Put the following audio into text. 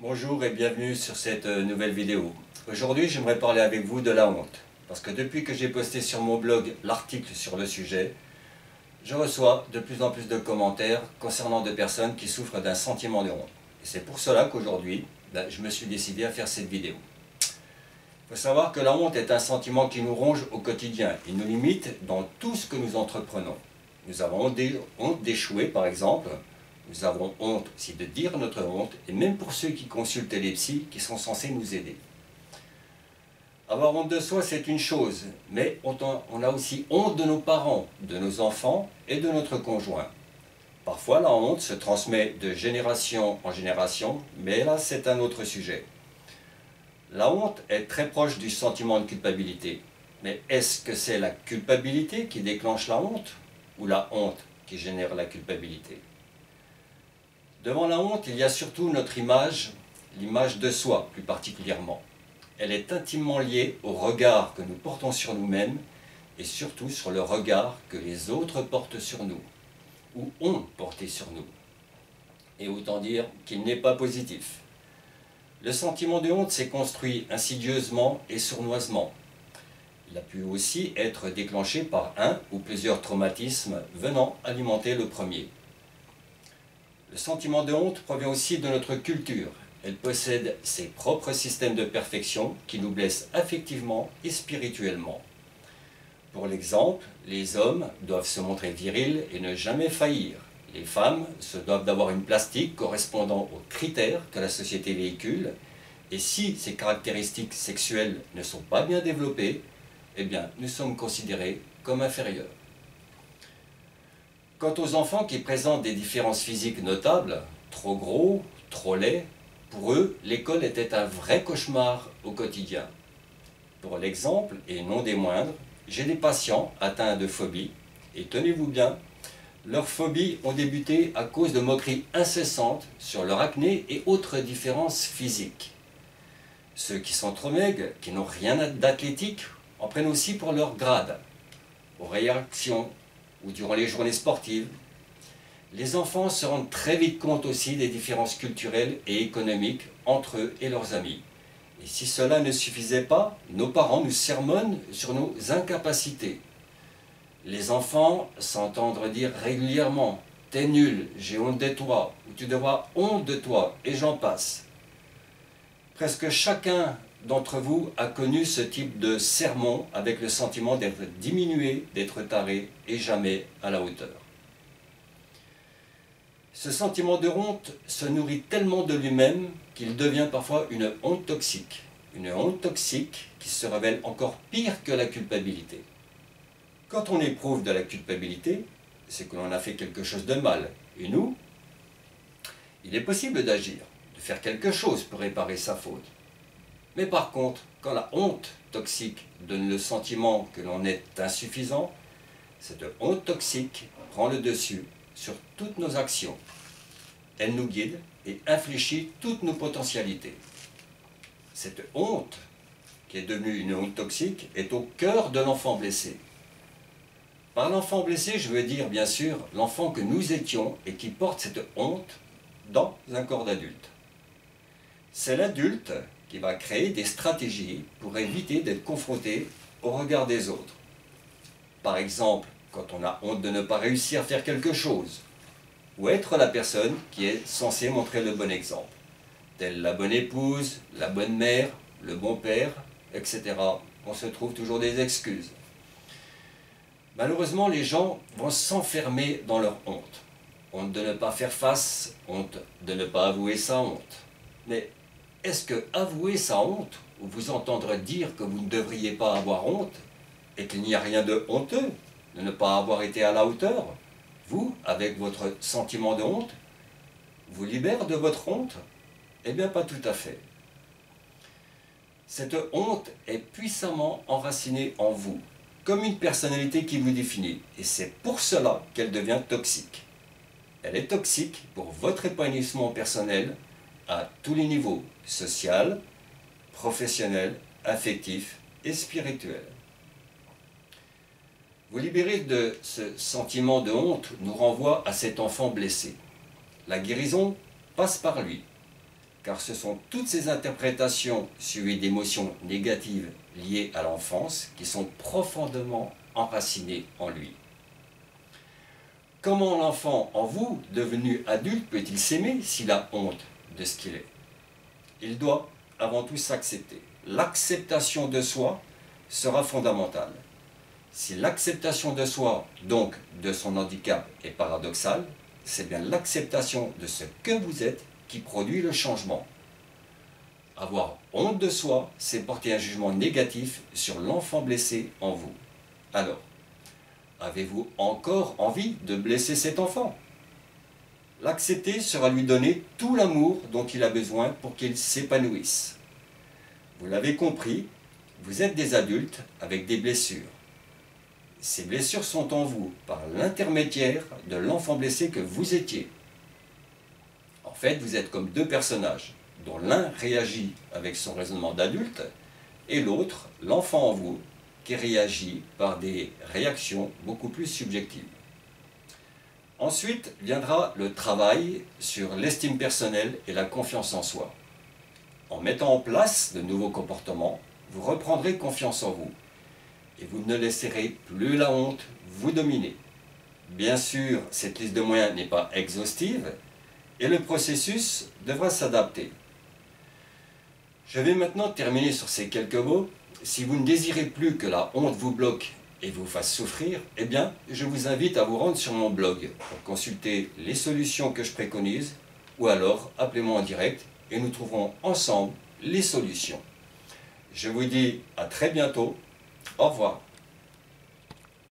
Bonjour et bienvenue sur cette nouvelle vidéo. Aujourd'hui, j'aimerais parler avec vous de la honte. Parce que depuis que j'ai posté sur mon blog l'article sur le sujet, je reçois de plus en plus de commentaires concernant des personnes qui souffrent d'un sentiment de honte. Et c'est pour cela qu'aujourd'hui, je me suis décidé à faire cette vidéo. Il faut savoir que la honte est un sentiment qui nous ronge au quotidien. Il nous limite dans tout ce que nous entreprenons. Nous avons honte d'échouer par exemple. Nous avons honte aussi de dire notre honte, et même pour ceux qui consultent les psys qui sont censés nous aider. Avoir honte de soi, c'est une chose, mais on a aussi honte de nos parents, de nos enfants et de notre conjoint. Parfois, la honte se transmet de génération en génération, mais là, c'est un autre sujet. La honte est très proche du sentiment de culpabilité. Mais est-ce que c'est la culpabilité qui déclenche la honte, ou la honte qui génère la culpabilité ? Devant la honte, il y a surtout notre image, l'image de soi plus particulièrement. Elle est intimement liée au regard que nous portons sur nous-mêmes et surtout sur le regard que les autres portent sur nous, ou ont porté sur nous. Et autant dire qu'il n'est pas positif. Le sentiment de honte s'est construit insidieusement et sournoisement. Il a pu aussi être déclenché par un ou plusieurs traumatismes venant alimenter le premier. Le sentiment de honte provient aussi de notre culture. Elle possède ses propres systèmes de perfection qui nous blessent affectivement et spirituellement. Pour l'exemple, les hommes doivent se montrer virils et ne jamais faillir. Les femmes se doivent d'avoir une plastique correspondant aux critères que la société véhicule. Et si ces caractéristiques sexuelles ne sont pas bien développées, eh bien, nous sommes considérés comme inférieurs. Quant aux enfants qui présentent des différences physiques notables, trop gros, trop laids, pour eux, l'école était un vrai cauchemar au quotidien. Pour l'exemple, et non des moindres, j'ai des patients atteints de phobie, et tenez-vous bien, leurs phobies ont débuté à cause de moqueries incessantes sur leur acné et autres différences physiques. Ceux qui sont trop maigres, qui n'ont rien d'athlétique, en prennent aussi pour leur grade, aux réactions ou durant les journées sportives. Les enfants se rendent très vite compte aussi des différences culturelles et économiques entre eux et leurs amis. Et si cela ne suffisait pas, nos parents nous sermonnent sur nos incapacités. Les enfants s'entendent dire régulièrement « T'es nul, j'ai honte de toi » ou « Tu devras avoir honte de toi » et j'en passe. Presque chacun d'entre vous a connu ce type de sermon avec le sentiment d'être diminué, d'être taré et jamais à la hauteur. Ce sentiment de honte se nourrit tellement de lui-même qu'il devient parfois une honte toxique. Une honte toxique qui se révèle encore pire que la culpabilité. Quand on éprouve de la culpabilité, c'est que l'on a fait quelque chose de mal. Et nous, il est possible d'agir, de faire quelque chose pour réparer sa faute. Mais par contre, quand la honte toxique donne le sentiment que l'on est insuffisant, cette honte toxique prend le dessus sur toutes nos actions. Elle nous guide et infléchit toutes nos potentialités. Cette honte, qui est devenue une honte toxique, est au cœur de l'enfant blessé. Par l'enfant blessé, je veux dire bien sûr l'enfant que nous étions et qui porte cette honte dans un corps d'adulte. C'est l'adulte qui va créer des stratégies pour éviter d'être confronté au regard des autres. Par exemple, quand on a honte de ne pas réussir à faire quelque chose, ou être la personne qui est censée montrer le bon exemple, telle la bonne épouse, la bonne mère, le bon père, etc. On se trouve toujours des excuses. Malheureusement, les gens vont s'enfermer dans leur honte. Honte de ne pas faire face, honte de ne pas avouer sa honte. Mais est-ce que avouer sa honte, ou vous entendre dire que vous ne devriez pas avoir honte, et qu'il n'y a rien de honteux, de ne pas avoir été à la hauteur, vous, avec votre sentiment de honte, vous libère de votre honte? Eh bien, pas tout à fait. Cette honte est puissamment enracinée en vous, comme une personnalité qui vous définit, et c'est pour cela qu'elle devient toxique. Elle est toxique pour votre épanouissement personnel à tous les niveaux, social, professionnel, affectif et spirituel. Vous libérer de ce sentiment de honte nous renvoie à cet enfant blessé. La guérison passe par lui. car ce sont toutes ces interprétations suivies d'émotions négatives liées à l'enfance qui sont profondément enracinées en lui. Comment l'enfant en vous, devenu adulte, peut-il s'aimer s'il a honte de ce qu'il est? Il doit avant tout s'accepter. L'acceptation de soi sera fondamentale. Si l'acceptation de soi, donc de son handicap, est paradoxale, c'est bien l'acceptation de ce que vous êtes qui produit le changement. Avoir honte de soi, c'est porter un jugement négatif sur l'enfant blessé en vous. Alors, avez-vous encore envie de blesser cet enfant? L'accepter sera lui donner tout l'amour dont il a besoin pour qu'il s'épanouisse. Vous l'avez compris, vous êtes des adultes avec des blessures. Ces blessures sont en vous par l'intermédiaire de l'enfant blessé que vous étiez. En fait, vous êtes comme deux personnages, dont l'un réagit avec son raisonnement d'adulte et l'autre, l'enfant en vous, qui réagit par des réactions beaucoup plus subjectives. Ensuite viendra le travail sur l'estime personnelle et la confiance en soi. En mettant en place de nouveaux comportements, vous reprendrez confiance en vous et vous ne laisserez plus la honte vous dominer. Bien sûr, cette liste de moyens n'est pas exhaustive et le processus devra s'adapter. Je vais maintenant terminer sur ces quelques mots. Si vous ne désirez plus que la honte vous bloque et vous fasse souffrir, eh bien, je vous invite à vous rendre sur mon blog pour consulter les solutions que je préconise ou alors appelez-moi en direct et nous trouverons ensemble les solutions. Je vous dis à très bientôt. Au revoir.